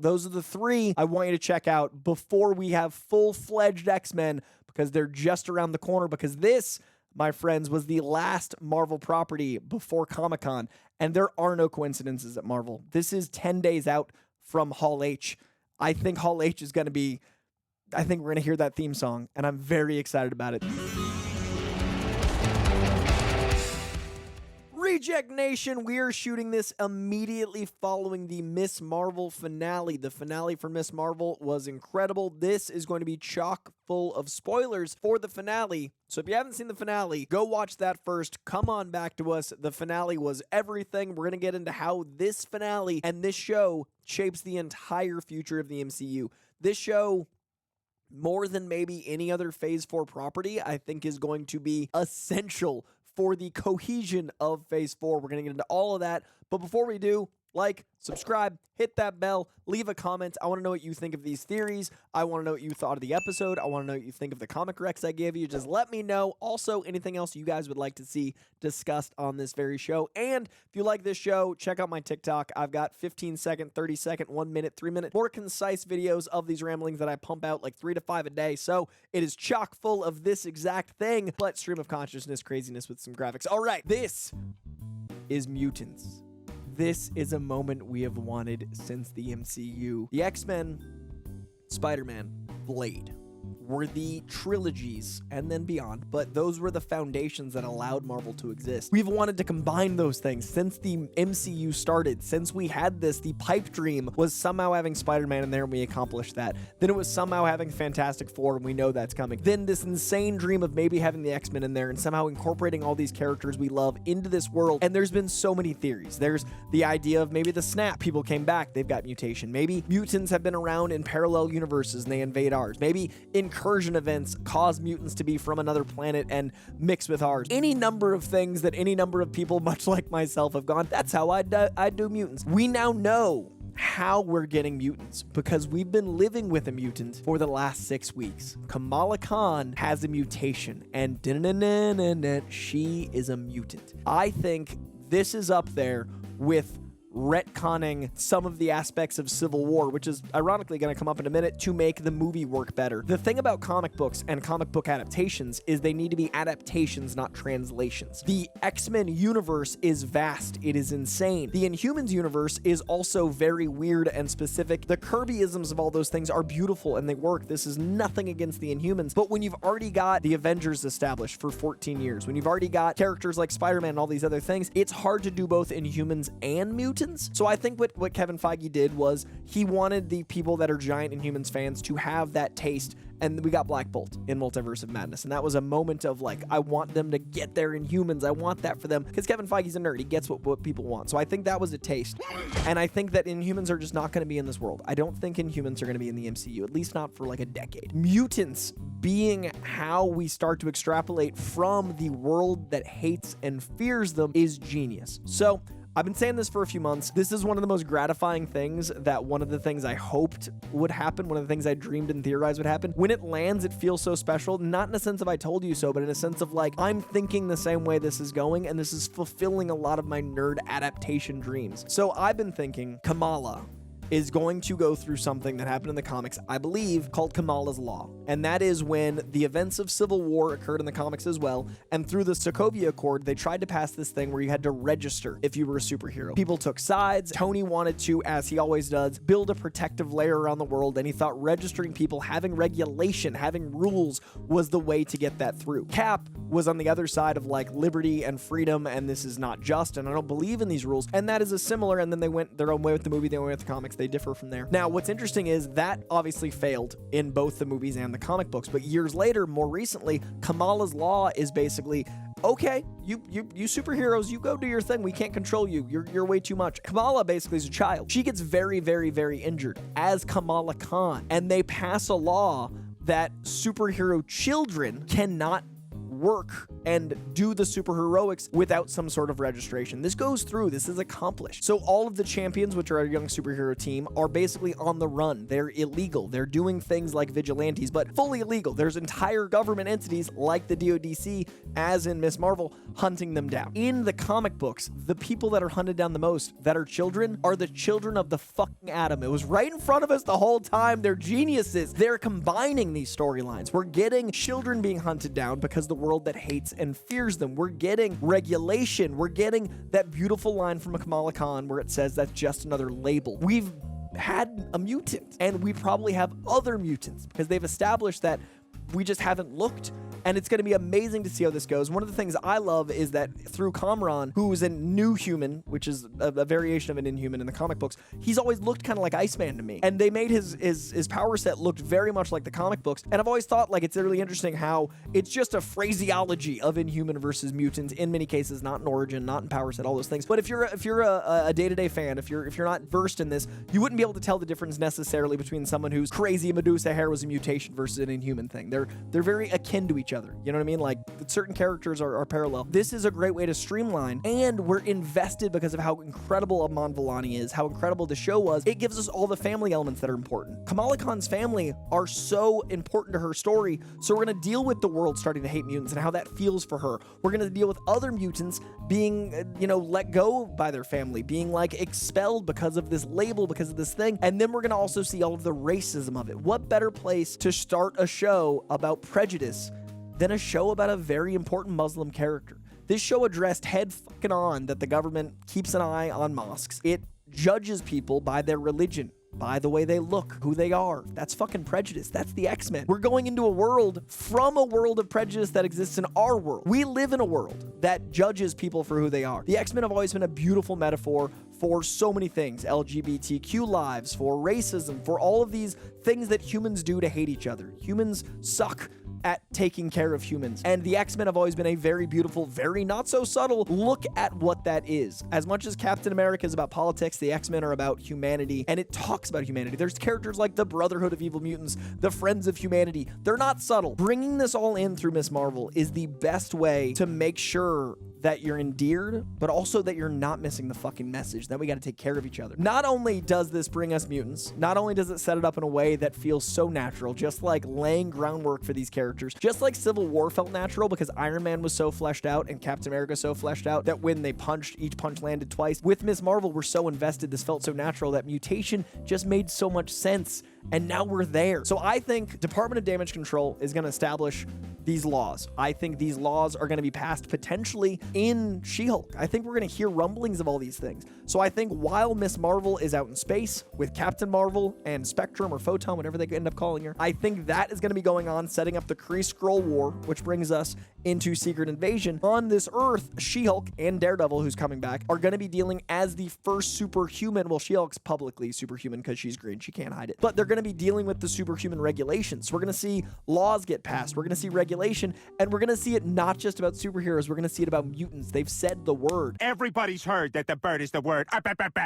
Those are the 3 I want you to check out before we have full-fledged X-Men, because they're just around the corner, because this, my friends, was the last Marvel property before Comic-Con, and there are no coincidences at Marvel. This is 10 days out from Hall H. I think Hall H is going to be, I think we're going to hear that theme song, and I'm very excited about it. Reject Nation, we are shooting this immediately following the Miss Marvel finale. The finale for Miss Marvel was incredible. This is going to be chock full of spoilers for the finale. So if you haven't seen the finale, go watch that first. Come on back to us. The finale was everything. We're going to get into how this finale and this show shapes the entire future of the MCU. This show, more than maybe any other Phase 4 property, I think is going to be essential for the cohesion of Phase 4. We're going to get into all of that. But before we do, like, subscribe, hit that bell, leave a comment. I want to know what you think of these theories. I want to know what you thought of the episode. I want to know what you think of the comic recs I gave you. Just let me know. Also, anything else you guys would like to see discussed on this very show. And if you like this show, check out my TikTok. I've got 15-second, 30-second, 1 minute, 3 minute, more concise videos of these ramblings that I pump out like 3 to 5 a day. So it is chock full of this exact thing, but stream of consciousness craziness with some graphics. All right, this is Mutants. This is a moment we have wanted since the MCU. The X-Men, Spider-Man, Blade were the trilogies and then beyond, but those were the foundations that allowed Marvel to exist. We've wanted to combine those things since the MCU started. Since we had this, the pipe dream was somehow having Spider-Man in there, and we accomplished that. Then it was somehow having Fantastic Four, and we know that's coming. Then this insane dream of maybe having the X-Men in there and somehow incorporating all these characters we love into this world. And there's been so many theories. There's the idea of maybe the snap, people came back, they've got mutation. Maybe mutants have been around in parallel universes and they invade ours. Maybe incursion events cause mutants to be from another planet and mix with ours. Any number of things that any number of people, much like myself, have gone, that's how I'd do mutants. We now know how we're getting mutants because we've been living with a mutant for the last 6 weeks. Kamala Khan has a mutation, and she is a mutant. I think this is up there with retconning some of the aspects of Civil War, which is ironically going to come up in a minute, to make the movie work better. The thing about comic books and comic book adaptations is they need to be adaptations, not translations. The X-Men universe is vast. It is insane. The Inhumans universe is also very weird and specific. The Kirbyisms of all those things are beautiful and they work. This is nothing against the Inhumans, but when you've already got the Avengers established for 14 years, when you've already got characters like Spider-Man and all these other things, it's hard to do both Inhumans and mutants. So I think what Kevin Feige did was he wanted the people that are giant Inhumans fans to have that taste, and we got Black Bolt in Multiverse of Madness, and that was a moment of like, I want them to get their Inhumans. I want that for them, because Kevin Feige's a nerd. He gets what people want. So I think that was a taste, and I think that Inhumans are just not going to be in this world. I don't think Inhumans are going to be in the MCU, at least not for like a decade. Mutants being how we start to extrapolate from the world that hates and fears them is genius. So I've been saying this for a few months. This is one of the most gratifying things, that one of the things I hoped would happen, one of the things I dreamed and theorized would happen. When it lands, it feels so special, not in a sense of I told you so, but in a sense of like, I'm thinking the same way this is going, and this is fulfilling a lot of my nerd adaptation dreams. So I've been thinking Kamala is going to go through something that happened in the comics, I believe, called Kamala's Law. And that is when the events of Civil War occurred in the comics as well, and through the Sokovia Accord, they tried to pass this thing where you had to register if you were a superhero. People took sides. Tony wanted to, as he always does, build a protective layer around the world, and he thought registering people, having regulation, having rules was the way to get that through. Cap was on the other side of like liberty and freedom, and this is not just, and I don't believe in these rules, and that is a similar, and then they went their own way with the movie, they went with the comics. They differ from there. Now, what's interesting is that obviously failed in both the movies and the comic books, but years later, more recently, Kamala's Law is basically, okay, you superheroes, you go do your thing. We can't control you. You're way too much. Kamala basically is a child. She gets very, very, very injured as Kamala Khan, and they pass a law that superhero children cannot work and do the superheroics without some sort of registration. This goes through. This is accomplished. So all of the champions, which are our young superhero team, are basically on the run. They're illegal. They're doing things like vigilantes, but fully illegal. There's entire government entities like the DODC, as in Miss Marvel, hunting them down. In the comic books, the people that are hunted down the most that are children are the children of the fucking Atom. It was right in front of us the whole time. They're geniuses. They're combining these storylines. We're getting children being hunted down because the world that hates and fears them. We're getting regulation. We're getting that beautiful line from Kamala Khan where it says that's just another label. We've had a mutant, and we probably have other mutants because they've established that we just haven't looked. And it's going to be amazing to see how this goes. One of the things I love is that through Kamran, who is a new human, which is a variation of an Inhuman in the comic books, he's always looked kind of like Iceman to me. And they made his power set looked very much like the comic books. And I've always thought like it's really interesting how it's just a phraseology of Inhuman versus mutant in many cases, not in origin, not in power set, all those things. But if you're a day-to-day fan, if you're not versed in this, you wouldn't be able to tell the difference necessarily between someone whose crazy Medusa hair was a mutation versus an Inhuman thing. They're very akin to each other. You know what I mean? Like certain characters are parallel. This is a great way to streamline, and we're invested because of how incredible Amon Villani is, how incredible the show was. It gives us all the family elements that are important. Kamala Khan's family are so important to her story, so we're going to deal with the world starting to hate mutants and how that feels for her. We're going to deal with other mutants being, let go by their family, being like expelled because of this label, because of this thing, and then we're going to also see all of the racism of it. What better place to start a show about prejudice than a show about a very important Muslim character? This show addressed head fucking on that the government keeps an eye on mosques. It judges people by their religion, by the way they look, who they are. That's fucking prejudice. That's the X-Men. We're going into a world from a world of prejudice that exists in our world. We live in a world that judges people for who they are. The X-Men have always been a beautiful metaphor for so many things. LGBTQ lives, for racism, for all of these things that humans do to hate each other. Humans suck at taking care of humans. And the X-Men have always been a very beautiful, very not so subtle look at what that is. As much as Captain America is about politics, the X-Men are about humanity, and it talks about humanity. There's characters like the Brotherhood of Evil Mutants, the Friends of Humanity. They're not subtle. Bringing this all in through Miss Marvel is the best way to make sure that you're endeared, but also that you're not missing the fucking message that we got to take care of each other. Not only does this bring us mutants, not only does it set it up in a way that feels so natural, just like laying groundwork for these characters, just like Civil War felt natural because Iron Man was so fleshed out and Captain America so fleshed out that when they punched, each punch landed twice. With Miss Marvel, we're so invested, this felt so natural that mutation just made so much sense, and now we're there. So I think Department of Damage Control is going to establish these laws. I think these laws are going to be passed potentially in She-Hulk. I think we're going to hear rumblings of all these things. So I think while Miss Marvel is out in space with Captain Marvel and Spectrum or Photon, whatever they end up calling her, I think that is going to be going on, setting up the Kree-Skrull War, which brings us into Secret Invasion. On this Earth, She-Hulk and Daredevil, who's coming back, are going to be dealing as the first superhuman. Well, She-Hulk's publicly superhuman because she's green. She can't hide it. But they're going to be dealing with the superhuman regulations. We're going to see laws get passed. We're going to see regulation, and we're going to see it not just about superheroes. We're going to see it about mutants. They've said the word. Everybody's heard that the bird is the word.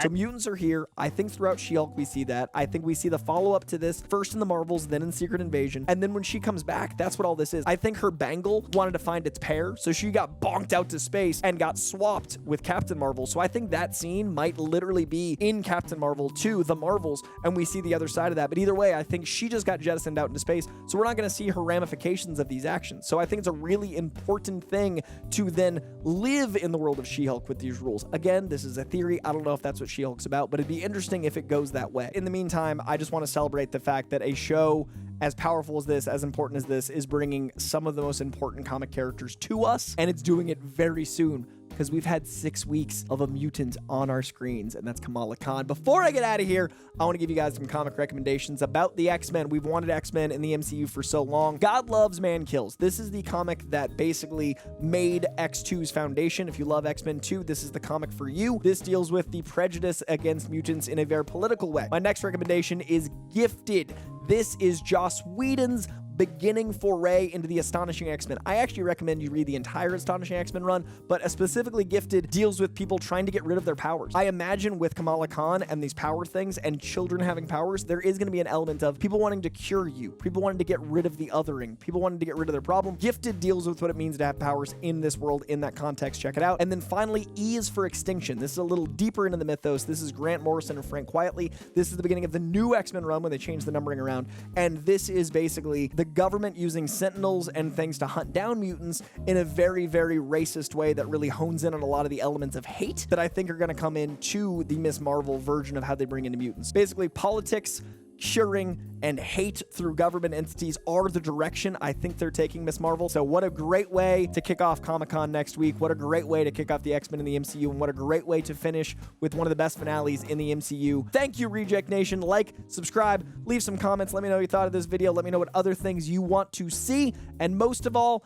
So mutants are here. I think throughout She-Hulk we see that. I think we see the follow-up to this, first in the Marvels, then in Secret Invasion. And then when she comes back, that's what all this is. I think her bangle wanted to find its pair, so she got bonked out to space and got swapped with Captain Marvel. So I think that scene might literally be in Captain Marvel 2, the Marvels, and we see the other side of that. But either way, I think she just got jettisoned out into space, so we're not going to see her ramifications of these actions. So I think it's a really important thing to then live in the world of She-Hulk with these rules. Again, this is a theory. I don't know if that's what She-Hulk's about, but it'd be interesting if it goes that way. In the meantime, I just want to celebrate the fact that a show as powerful as this, as important as this, is bringing some of the most important comic characters to us, and it's doing it very soon, because we've had 6 weeks of a mutant on our screens, and that's Kamala Khan. Before I get out of here, I want to give you guys some comic recommendations about the X-Men. We've wanted X-Men in the MCU for so long. God Loves, Man Kills. This is the comic that basically made X2's foundation. If you love X-Men 2, this is the comic for you. This deals with the prejudice against mutants in a very political way. My next recommendation is Gifted. This is Joss Whedon's beginning foray into the Astonishing X-Men. I actually recommend you read the entire Astonishing X-Men run, but a specifically Gifted deals with people trying to get rid of their powers. I imagine with Kamala Khan and these power things and children having powers, there is going to be an element of people wanting to cure you, people wanting to get rid of the othering, people wanting to get rid of their problem. Gifted deals with what it means to have powers in this world, in that context. Check it out. And then finally, E is for Extinction. This is a little deeper into the mythos. This is Grant Morrison and Frank Quietly. This is the beginning of the new X-Men run when they changed the numbering around. And this is basically the government using sentinels and things to hunt down mutants in a very, very racist way that really hones in on a lot of the elements of hate that I think are going to come into the Miss Marvel version of how they bring into mutants. Basically, politics, curing, and hate through government entities are the direction I think they're taking Miss Marvel. So what a great way to kick off Comic-Con next week. What a great way to kick off the X-Men in the MCU, and what a great way to finish with one of the best finales in the MCU. Thank you, Reject Nation. Like, subscribe, leave some comments. Let me know what you thought of this video. Let me know what other things you want to see. And most of all,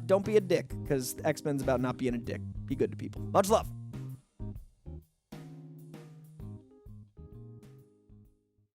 don't be a dick, because X-Men's about not being a dick. Be good to people. Much love.